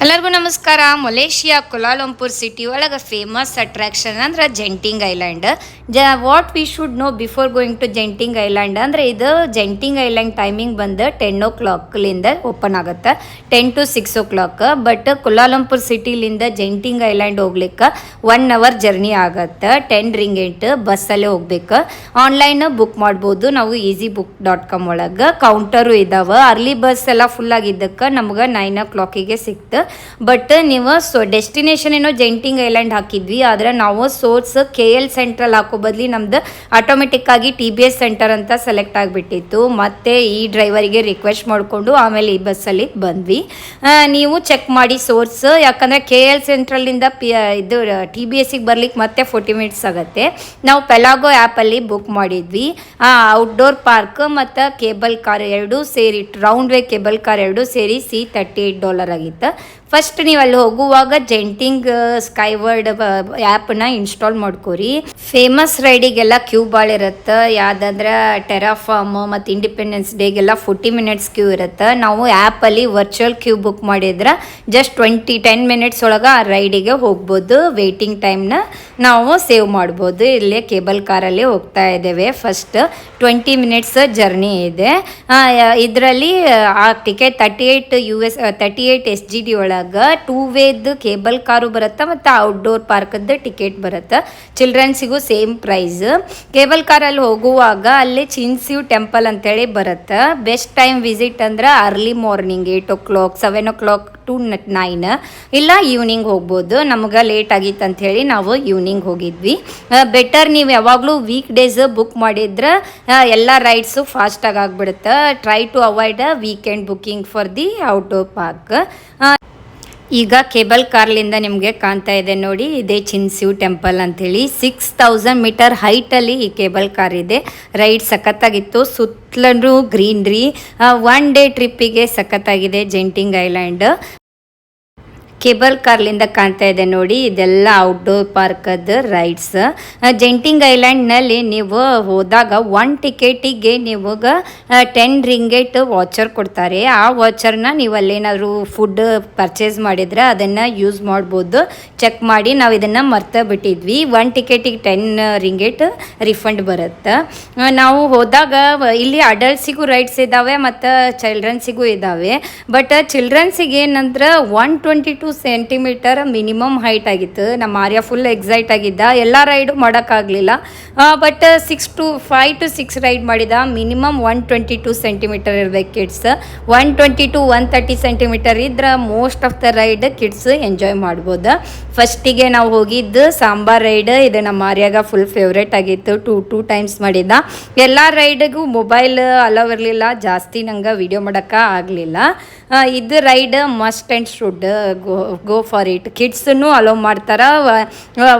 ಎಲ್ಲರಿಗೂ ನಮಸ್ಕಾರ. Malaysia Kuala Lumpur city ಒಳಗೆ ಫೇಮಸ್ ಅಟ್ರಾಕ್ಷನ್ ಅಂದ್ರೆ Genting Island. What we should know before going to Genting Island ಅಂದರೆ ಇದು ಜೆಂಟಿಂಗ್ ಐಲ್ಯಾಂಡ್ ಟೈಮಿಂಗ್ ಬಂದು 10 o'clock ಓಪನ್ ಆಗುತ್ತೆ, 10 to 6 o'clock. ಬಟ್ ಕುಲಾಲಂಪುರ್ ಸಿಟಿಲಿಂದ ಜೆಂಟಿಂಗ್ ಐಲ್ಯಾಂಡ್ ಹೋಗ್ಲಿಕ್ಕೆ 1 hour ಜರ್ನಿ ಆಗುತ್ತೆ. 10 ರಿಂಗಿಟ್ ಬಸ್ಸಲ್ಲೇ ಹೋಗ್ಬೇಕು. ಆನ್ಲೈನ್ ಬುಕ್ ಮಾಡ್ಬೋದು ನಾವು easybook.com ಒಳಗೆ. ಕೌಂಟರು ಇದಾವೆ. ಅರ್ಲಿ ಬಸ್ ಎಲ್ಲ ಫುಲ್ ಆಗಿದ್ದಕ್ಕೆ ನಮ್ಗೆ 9 o'clock ಸಿಕ್ತು. ಬಟ್ ನೀವು ಡೆಸ್ಟಿನೇಷನ್ ಏನೋ ಜೆಂಟಿಂಗ್ ಐಲ್ಯಾಂಡ್ ಹಾಕಿದ್ವಿ, ಆದರೆ ನಾವು ಸೋರ್ಸ್ KL ಸೆಂಟ್ರಲ್ ಹಾಕೋ ಬದಲಿ ನಮ್ದು ಆಟೋಮೆಟಿಕ್ ಆಗಿ TBS ಸೆಂಟರ್ ಅಂತ ಸೆಲೆಕ್ಟ್ ಆಗಿಬಿಟ್ಟಿತ್ತು. ಮತ್ತೆ ಈ ಡ್ರೈವರಿಗೆ ರಿಕ್ವೆಸ್ಟ್ ಮಾಡಿಕೊಂಡು ಆಮೇಲೆ ಈ ಬಸ್ಸಲ್ಲಿ ಬಂದ್ವಿ. ನೀವು ಚೆಕ್ ಮಾಡಿ ಸೋರ್ಸ್, ಯಾಕಂದರೆ KL ಸೆಂಟ್ರಲ್ಲಿಂದ ಇದು TBSಗೆ ಬರ್ಲಿಕ್ಕೆ ಮತ್ತೆ 40 minutes ಆಗುತ್ತೆ. ನಾವು ಪೆಲಾಗೋ ಆ್ಯಪಲ್ಲಿ ಬುಕ್ ಮಾಡಿದ್ವಿ. ಔಟ್ಡೋರ್ ಪಾರ್ಕ್ ಮತ್ತು ಕೇಬಲ್ ಕಾರ್ ಎರಡೂ ಸೇರಿ, ರೌಂಡ್ ವೇ ಕೇಬಲ್ ಕಾರ್ ಎರಡೂ ಸೇರಿ $38 ಆಗಿತ್ತು. ಫಸ್ಟ್ ನೀವು ಅಲ್ಲಿ ಹೋಗುವಾಗ ಜೆಂಟಿಂಗ್ ಸ್ಕೈವರ್ಡ್ ಆ್ಯಪ್ನ ಇನ್ಸ್ಟಾಲ್ ಮಾಡ್ಕೋರಿ. ಫೇಮಸ್ ರೈಡಿಗೆಲ್ಲ ಕ್ಯೂ ಭಾಳ ಇರುತ್ತೆ. ಯಾವುದಂದ್ರೆ ಟೆರಾಫಾರ್ಮ್ ಮತ್ತು ಇಂಡಿಪೆಂಡೆನ್ಸ್ ಡೇಗೆಲ್ಲ 40 minutes ಕ್ಯೂ ಇರುತ್ತೆ. ನಾವು ಆ್ಯಪಲ್ಲಿ ವರ್ಚುವಲ್ ಕ್ಯೂ ಬುಕ್ ಮಾಡಿದ್ರೆ ಜಸ್ಟ್ 10 minutes ಒಳಗೆ ಆ ರೈಡಿಗೆ ಹೋಗ್ಬೋದು. ವೇಟಿಂಗ್ ಟೈಮ್ನ ನಾವು ಸೇವ್ ಮಾಡ್ಬೋದು. ಇಲ್ಲೇ ಕೇಬಲ್ ಕಾರಲ್ಲಿ ಹೋಗ್ತಾ ಇದ್ದೇವೆ. ಫಸ್ಟ್ 20 minutes ಜರ್ನಿ ಇದೆ. ಇದರಲ್ಲಿ ಆ ಟಿಕೆಟ್ $38 SGD ಒಳಗೆ 2 ವೇದು ಕೇಬಲ್ ಕಾರು ಬರುತ್ತೆ ಮತ್ತು ಔಟ್ಡೋರ್ ಪಾರ್ಕದ್ದು ಟಿಕೆಟ್ ಬರುತ್ತೆ. ಚಿಲ್ಡ್ರನ್ಸಿಗೂ ಸೇಮ್ ಪ್ರೈಸ್. ಕೇಬಲ್ ಕಾರಲ್ಲಿ ಹೋಗುವಾಗ ಅಲ್ಲಿ ಚಿನ್ಸಿವ್ ಟೆಂಪಲ್ ಅಂತೇಳಿ ಬರುತ್ತೆ. ಬೆಸ್ಟ್ ಟೈಮ್ ವಿಸಿಟ್ ಅಂದ್ರೆ early morning 8 o'clock, 7 o'clock to 9, ಇಲ್ಲ ಈವ್ನಿಂಗ್ ಹೋಗ್ಬೋದು. ನಮ್ಗೆ ಲೇಟ್ ಆಗಿತ್ತು ಅಂಥೇಳಿ ನಾವು ಈವ್ನಿಂಗ್ ಹೋಗಿದ್ವಿ. ಬೆಟರ್ ನೀವು ಯಾವಾಗಲೂ ವೀಕ್ ಡೇಸ್ ಬುಕ್ ಮಾಡಿದ್ರೆ ಎಲ್ಲ ರೈಡ್ಸು ಫಾಸ್ಟಾಗಿ ಆಗಿಬಿಡುತ್ತೆ. Try to avoid weekend booking for the outdoor park. ಈಗ ಕೇಬಲ್ ಕಾರ್ಲಿಂದ ನಿಮಗೆ ಕಾಣ್ತಾ ಇದೆ ನೋಡಿ, ಇದೇ ಚಿನ್ಸಿವ್ ಟೆಂಪಲ್ ಅಂಥೇಳಿ. 6000 meter ಹೈಟಲ್ಲಿ ಈ ಕೇಬಲ್ ಕಾರ್ ಇದೆ. ರೈಡ್ ಸಖತ್ತಾಗಿತ್ತು. ಸುತ್ತಲೂ ಗ್ರೀನ್ರಿ. 1 day ಟ್ರಿಪ್ಪಿಗೆ ಸಖತ್ತಾಗಿದೆ ಜೆಂಟಿಂಗ್ ಐಲ್ಯಾಂಡ್. ಕೇಬಲ್ ಕಾರ್ಲಿಂದ ಕಾಣ್ತಾ ಇದೆ ನೋಡಿ, ಇದೆಲ್ಲ ಔಟ್ಡೋರ್ ಪಾರ್ಕದ್ದು ರೈಡ್ಸ್. ಜೆಂಟಿಂಗ್ ಐಲ್ಯಾಂಡ್ನಲ್ಲಿ ನೀವು ಹೋದಾಗ 1 ಟಿಕೆಟಿಗೆ ನಿಮಗೆ 10 ರಿಂಗಿಟ್ ವಾಚರ್ ಕೊಡ್ತಾರೆ. ಆ ವಾಚರ್ನ ನೀವು ಅಲ್ಲೇನಾದರೂ ಫುಡ್ ಪರ್ಚೇಸ್ ಮಾಡಿದರೆ ಅದನ್ನು ಯೂಸ್ ಮಾಡ್ಬೋದು. ಚೆಕ್ ಮಾಡಿ, ನಾವು ಇದನ್ನು ಮರ್ತ ಬಿಟ್ಟಿದ್ವಿ. 1 ಟಿಕೆಟಿಗೆ 10 ರಿಂಗಿಟ್ ರಿಫಂಡ್ ಬರುತ್ತೆ. ನಾವು ಹೋದಾಗ ಇಲ್ಲಿ ಅಡಲ್ಟ್ಸಿಗೂ ರೈಡ್ಸ್ ಇದ್ದಾವೆ ಮತ್ತು ಚಿಲ್ಡ್ರನ್ಸಿಗೂ ಇದ್ದಾವೆ. ಬಟ್ ಚಿಲ್ಡ್ರನ್ಸಿಗೆ ಏನಂದ್ರೆ 122 ಸೆಂಟಿಮೀಟರ್ ಮಿನಿಮಮ್ ಹೈಟ್ ಆಗಿತ್ತು. ನಮ್ಮ ಆರ್ಯ ಫುಲ್ ಎಕ್ಸೈಟ್ ಆಗಿದ್ದ. ಎಲ್ಲ ರೈಡು ಮಾಡೋಕ್ಕಾಗಲಿಲ್ಲ. ಬಟ್ 5 to 6 ರೈಡ್ ಮಾಡಿದ. ಮಿನಿಮಮ್ 122 ಸೆಂಟಿಮೀಟರ್ ಇರಬೇಕು ಕಿಡ್ಸ್. 120 to 130 ಸೆಂಟಿಮೀಟರ್ ಇದ್ರೆ most of the ride kids enjoy ಮಾಡ್ಬೋದು. ಫಸ್ಟಿಗೆ ನಾವು ಹೋಗಿದ್ದು ಸಾಂಬಾರ್ ರೈಡ್. ಇದು ನಮ್ಮ ಆರ್ಯಾಗ ಫುಲ್ ಫೇವ್ರೇಟ್ ಆಗಿತ್ತು. 2 times ಮಾಡಿದ್ದ. ಎಲ್ಲ ರೈಡಿಗೂ ಮೊಬೈಲ್ ಅಲವ್ ಇರಲಿಲ್ಲ, ಜಾಸ್ತಿ ನಂಗೆ ವಿಡಿಯೋ ಮಾಡೋಕ್ಕೆ ಆಗಲಿಲ್ಲ. ಇದು ride must and should go for it. ಕಿಡ್ಸನ್ನು ಅಲೋ ಮಾಡ್ತಾರೆ.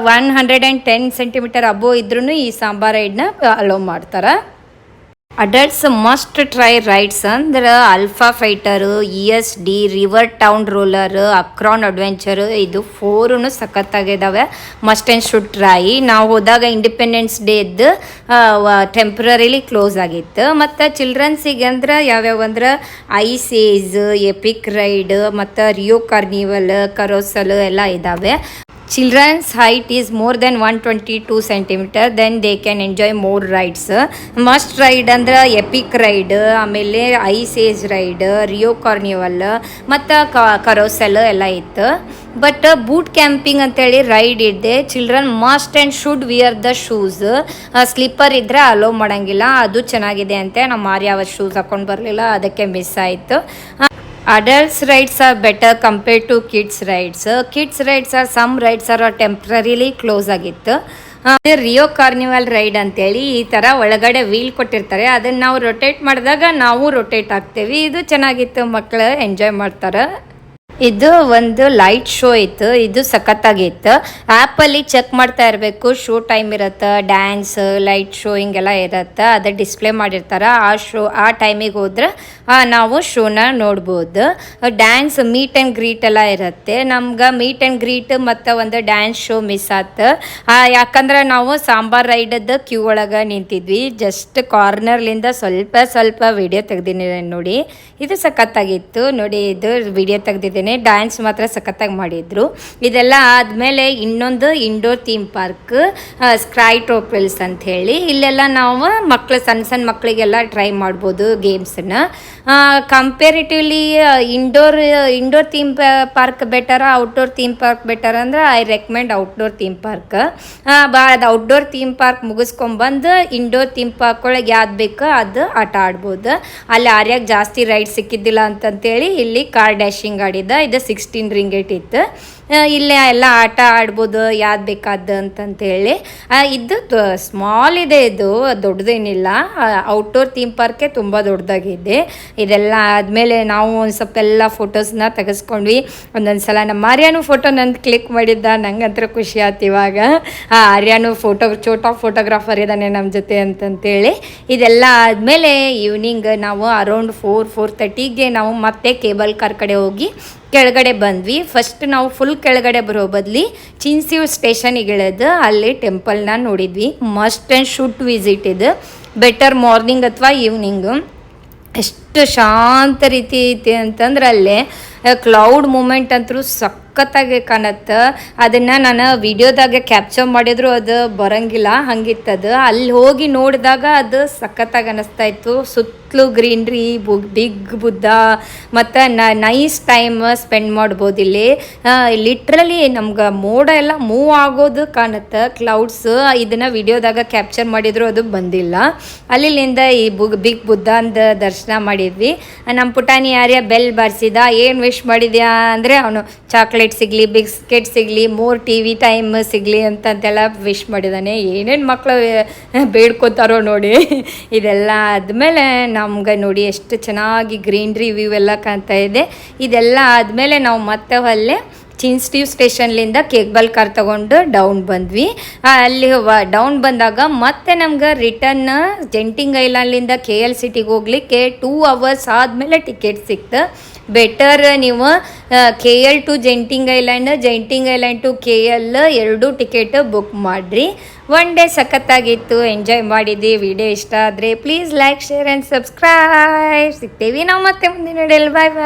110 ಸೆಂಟಿಮೀಟರ್ ಅಬೋ ಇದ್ರೂ ಈ ಸಾಂಬಾರ್ ರೈಡ್ನ ಅಲೋ ಮಾಡ್ತಾರೆ. ಅಡಲ್ಟ್ಸ್ ಮಸ್ಟ್ ಟ್ರೈ ರೈಡ್ಸ್ ಅಂದ್ರೆ alpha fighter, ESD, river town roller, acorn adventure. ಇದು 4 ಸಖತ್ತಾಗಿದ್ದಾವೆ. Must and should try. ನಾವು ಹೋದಾಗ ಇಂಡಿಪೆಂಡೆನ್ಸ್ ಡೇದ್ದು ಟೆಂಪ್ರರಿಲಿ ಕ್ಲೋಸ್ ಆಗಿತ್ತು. ಮತ್ತು ಚಿಲ್ಡ್ರನ್ಸಿಗೆ ಅಂದ್ರೆ ಯಾವ್ಯಾವ ಅಂದ್ರೆ ಐಸ್ ಏಜ್, ಎಪಿಕ್ ರೈಡ್ ಮತ್ತು ರಿಯೋ ಕಾರ್ನಿವಲ್, ಕರೋಸಲ್ ಎಲ್ಲ ಇದ್ದಾವೆ. Children's height is more than 122 centimeter, then they can enjoy more rides. Must ride ಅಂದ್ರೆ ಎಪಿಕ್ ರೈಡ್, ಆಮೇಲೆ ice age ride, Rio carnival ಮತ್ತು ಕರೋಸೆಲ್ ಎಲ್ಲ ಇತ್ತು. ಬಟ್ ಬೂಟ್ ಕ್ಯಾಂಪಿಂಗ್ ಅಂತೇಳಿ ರೈಡ್ ಇದೆ. Children must and should wear the shoes. Slipper ಇದ್ದರೆ allow ಮಾಡೋಂಗಿಲ್ಲ. ಅದು ಚೆನ್ನಾಗಿದೆ ಅಂತೆ. ನಮ್ಮ ಆರ್ಯ ಶೂಸ್ ಹಾಕೊಂಡು ಬರಲಿಲ್ಲ, ಅದಕ್ಕೆ ಮಿಸ್ ಆಯಿತು. Adults rides are better compared to kids rides. Kids rides are some rides are temporarily close ಆಗಿತ್ತು. ರಿಯೋ ಕಾರ್ನಿವಲ್ ರೈಡ್ ಅಂತೇಳಿ ಈ ಥರ ಒಳಗಡೆ ವೀಲ್ ಕೊಟ್ಟಿರ್ತಾರೆ. ಅದನ್ನು ನಾವು ರೊಟೇಟ್ ಮಾಡಿದಾಗ ನಾವು ರೊಟೇಟ್ ಆಗ್ತೇವೆ. ಇದು ಚೆನ್ನಾಗಿತ್ತು, ಮಕ್ಕಳು ಎಂಜಾಯ್ ಮಾಡ್ತಾರೆ. ಇದು ಒಂದು ಲೈಟ್ ಶೋ ಇತ್ತು. ಇದು ಸಖತ್ತಾಗಿತ್ತು. ಆ್ಯಪಲ್ಲಿ ಚೆಕ್ ಮಾಡ್ತಾ ಇರಬೇಕು. ಶೋ ಟೈಮ್ ಇರುತ್ತೆ, ಡ್ಯಾನ್ಸ್, ಲೈಟ್ ಶೋ ಹಿಂಗೆಲ್ಲ ಇರುತ್ತೆ. ಅದು ಡಿಸ್ಪ್ಲೇ ಮಾಡಿರ್ತಾರೆ. ಆ ಟೈಮಿಗೆ ಹೋದ್ರೆ ನಾವು ಶೋನ ನೋಡ್ಬೋದು. ಡ್ಯಾನ್ಸ್, ಮೀಟ್ ಆ್ಯಂಡ್ ಗ್ರೀಟ್ ಎಲ್ಲ ಇರುತ್ತೆ. ನಮ್ಗೆ ಮೀಟ್ ಆ್ಯಂಡ್ ಗ್ರೀಟ್ ಮತ್ತು ಒಂದು ಡ್ಯಾನ್ಸ್ ಶೋ ಮಿಸ್ ಆಯ್ತು. ಯಾಕಂದ್ರೆ ನಾವು ಸಾಂಬಾರ್ ರೈಡದ್ದು ಕ್ಯೂ ಒಳಗೆ ನಿಂತಿದ್ವಿ. ಜಸ್ಟ್ ಕಾರ್ನರ್ಲಿಂದ ಸ್ವಲ್ಪ ವಿಡಿಯೋ ತೆಗ್ದಿನಿ ನೋಡಿ. ಇದು ಸಖತ್ತಾಗಿತ್ತು ನೋಡಿ. ಇದು ವಿಡಿಯೋ ತೆಗ್ದಿದ್ದೀನಿ ಮಾಡಿದ್ದೇನೆ. ಡ್ಯಾನ್ಸ್ ಮಾತ್ರ ಸಖತ್ತಾಗಿ ಮಾಡಿದ್ರು. ಇದೆಲ್ಲ ಆದಮೇಲೆ ಇನ್ನೊಂದು indoor theme park Skytropolis ಅಂತ ಹೇಳಿ, ಇಲ್ಲೆಲ್ಲ ನಾವು ಮಕ್ಕಳು ಸಣ್ಣ ಮಕ್ಕಳಿಗೆಲ್ಲ ಟ್ರೈ ಮಾಡ್ಬೋದು ಗೇಮ್ಸನ್ನು. Comparatively indoor theme park better outdoor theme park better ಅಂದ್ರೆ I recommend outdoor theme park. ಅದು ಔಟ್ಡೋರ್ ಥೀಮ್ ಪಾರ್ಕ್ ಮುಗಿಸ್ಕೊಂಬಂದು ಇಂಡೋರ್ ಥೀಮ್ ಪಾರ್ಕ್ ಒಳಗೆ ಯಾವ್ದು ಬೇಕೋ ಅದು ಆಟ ಆಡ್ಬೋದು. ಅಲ್ಲಿ ಆರ್ಯಾಗ ಜಾಸ್ತಿ ರೈಡ್ ಸಿಕ್ಕಿದ್ದಿಲ್ಲ ಅಂತಂತೇಳಿ ಇಲ್ಲಿ ಕಾರ್ ಡ್ಯಾಶಿಂಗ್ ಆಡಿದ. ಇದು 16 ರಿಂಗೇಟ್ ಇತ್ತು. ಇಲ್ಲೇ ಎಲ್ಲ ಆಟ ಆಡ್ಬೋದು ಯಾವ್ದು ಬೇಕಾದ ಅಂತಂತೇಳಿ. ಇದು ಸ್ಮಾಲ್ ಇದೆ, ಇದು ದೊಡ್ಡದೇನಿಲ್ಲ. ಔಟ್ಡೋರ್ ಥೀಮ್ ಪಾರ್ಕೆ ತುಂಬ ದೊಡ್ಡದಾಗಿದೆ. ಇದೆಲ್ಲ ಆದಮೇಲೆ ನಾವು ಒಂದು ಸ್ವಲ್ಪ ಎಲ್ಲ ಫೋಟೋಸ್ನ ತೆಗೆಸ್ಕೊಂಡ್ವಿ. ಒಂದೊಂದು ಸಲ ನಮ್ಮ ಆರ್ಯಾನು ಫೋಟೋ ನಂದು ಕ್ಲಿಕ್ ಮಾಡಿದ್ದ. ನಂಗಂತರ ಖುಷಿ ಆಯ್ತು ಇವಾಗ. ಆರ್ಯಾನು ಚೋಟಾ ಫೋಟೋಗ್ರಾಫರ್ ಇದ್ದಾನೆ ನಮ್ಮ ಜೊತೆ ಅಂತಂತೇಳಿ. ಇದೆಲ್ಲ ಆದಮೇಲೆ ಈವ್ನಿಂಗ್ ನಾವು ಅರೌಂಡ್ 4:30ಗೆ ನಾವು ಮತ್ತೆ ಕೇಬಲ್ ಕಾರ್ ಕಡೆ ಹೋಗಿ ಕೆಳಗಡೆ ಬಂದ್ವಿ. ಫಸ್ಟ್ ನಾವು ಫುಲ್ ಕೆಳಗಡೆ ಬರೋ ಬದಲಿ ಚಿನ್ಸಿವ್ ಸ್ಟೇಷನಿಗೆ ಇಳಿದು ಅಲ್ಲಿ ಟೆಂಪಲ್ನ ನೋಡಿದ್ವಿ. ಮಸ್ಟ್ ಆ್ಯಂಡ್ ಶುಡ್ ವಿಸಿಟ್ ಇದು. ಬೆಟರ್ ಮಾರ್ನಿಂಗ್ ಅಥವಾ ಈವ್ನಿಂಗು. ಎಷ್ಟು ಶಾಂತ ರೀತಿ ಐತಿ ಅಂತಂದ್ರೆ ಅಲ್ಲೇ ಕ್ಲೌಡ್ ಮೂಮೆಂಟ್ ಅಂತೂ ಸಖತ್ತಾಗಿ ಕಾಣುತ್ತೆ. ಅದನ್ನು ನಾನು ವಿಡಿಯೋದಾಗೆ ಕ್ಯಾಪ್ಚರ್ ಮಾಡಿದ್ರು ಅದು ಬರೋಂಗಿಲ್ಲ, ಹಂಗಿತ್ತದು. ಅಲ್ಲಿ ಹೋಗಿ ನೋಡಿದಾಗ ಅದು ಸಖತ್ತಾಗಿ ಅನ್ನಿಸ್ತಾ ಇತ್ತು. ಸುತ್ತಲೂ ಗ್ರೀನ್ರಿ, ಬಿಗ್ ಬುದ್ಧ ಮತ್ತು ನೈಸ್ ಟೈಮ್ ಸ್ಪೆಂಡ್ ಮಾಡ್ಬೋದು ಇಲ್ಲಿ. ಲಿಟ್ರಲಿ ನಮ್ಗೆ ಮೋಡ ಎಲ್ಲ ಮೂವ್ ಆಗೋದು ಕಾಣುತ್ತೆ, ಕ್ಲೌಡ್ಸ್. ಇದನ್ನು ವಿಡಿಯೋದಾಗ ಕ್ಯಾಪ್ಚರ್ ಮಾಡಿದ್ರು ಅದು ಬಂದಿಲ್ಲ. ಅಲ್ಲಿಂದ ಈ ಬಿಗ್ ಬುದ್ಧಂದ ದರ್ಶನ ಮಾಡಿದ್ವಿ. ನಮ್ಮ ಪುಟಾಣಿ ಆರ್ಯ ಬೆಲ್ ಬಾರಿಸಿದ. ಏನು ವಿಶ್ ಮಾಡಿದ್ಯಾ ಅಂದರೆ ಅವನು ಚಾಕ್ಲೇಟ್ ಸಿಗಲಿ, ಬಿಸ್ಕೆಟ್ ಸಿಗಲಿ, ಮೋರ್ TV ಟೈಮ್ ಸಿಗಲಿ ಅಂತಂತೆಲ್ಲ ವಿಶ್ ಮಾಡಿದ್ದಾನೆ. ಏನೇನು ಮಕ್ಕಳು ಬೇಡ್ಕೊತಾರೋ ನೋಡಿ. ಇದೆಲ್ಲ ಆದಮೇಲೆ ನಮ್ಗೆ ನೋಡಿ ಎಷ್ಟು ಚೆನ್ನಾಗಿ ಗ್ರೀನ್ರಿ ವ್ಯೂ ಎಲ್ಲ ಕಾಣ್ತಾ ಇದೆ. ಇದೆಲ್ಲ ಆದಮೇಲೆ ನಾವು ಮತ್ತೆ ಅಲ್ಲೇ ಚಿನ್ಸ್ಟಿವ್ ಸ್ಟೇಷನ್ಲಿಂದ ಕೇಬಲ್ ಕಾರ್ ತೊಗೊಂಡು ಡೌನ್ ಬಂದ್ವಿ. ಅಲ್ಲಿ ಡೌನ್ ಬಂದಾಗ ಮತ್ತೆ ನಮ್ಗೆ ರಿಟರ್ನ್ ಜೆಂಟಿಂಗ್ ಐಲ್ಯಾಂಡ್ಲಿಂದ KL ಸಿಟಿಗೆ ಹೋಗ್ಲಿಕ್ಕೆ 2 ಅವರ್ಸ್ ಆದಮೇಲೆ ಟಿಕೆಟ್ ಸಿಕ್ತು. ಬೆಟರ್ ನೀವು KL to Genting Island to KL ಎರಡೂ ಟಿಕೆಟ್ ಬುಕ್ ಮಾಡಿರಿ. ಒನ್ ಡೇ ಸಖತ್ತಾಗಿತ್ತು, ಎಂಜಾಯ್ ಮಾಡಿದ್ವಿ. ವಿಡಿಯೋ ಇಷ್ಟ ಆದರೆ please like, share and subscribe. ಸಿಗ್ತೇವೆ ನಾವು ಮತ್ತೆ ಮುಂದಿನ ವಿಡಿಯೋಲಿ. ಬಾಯ್ ಬಾಯ್.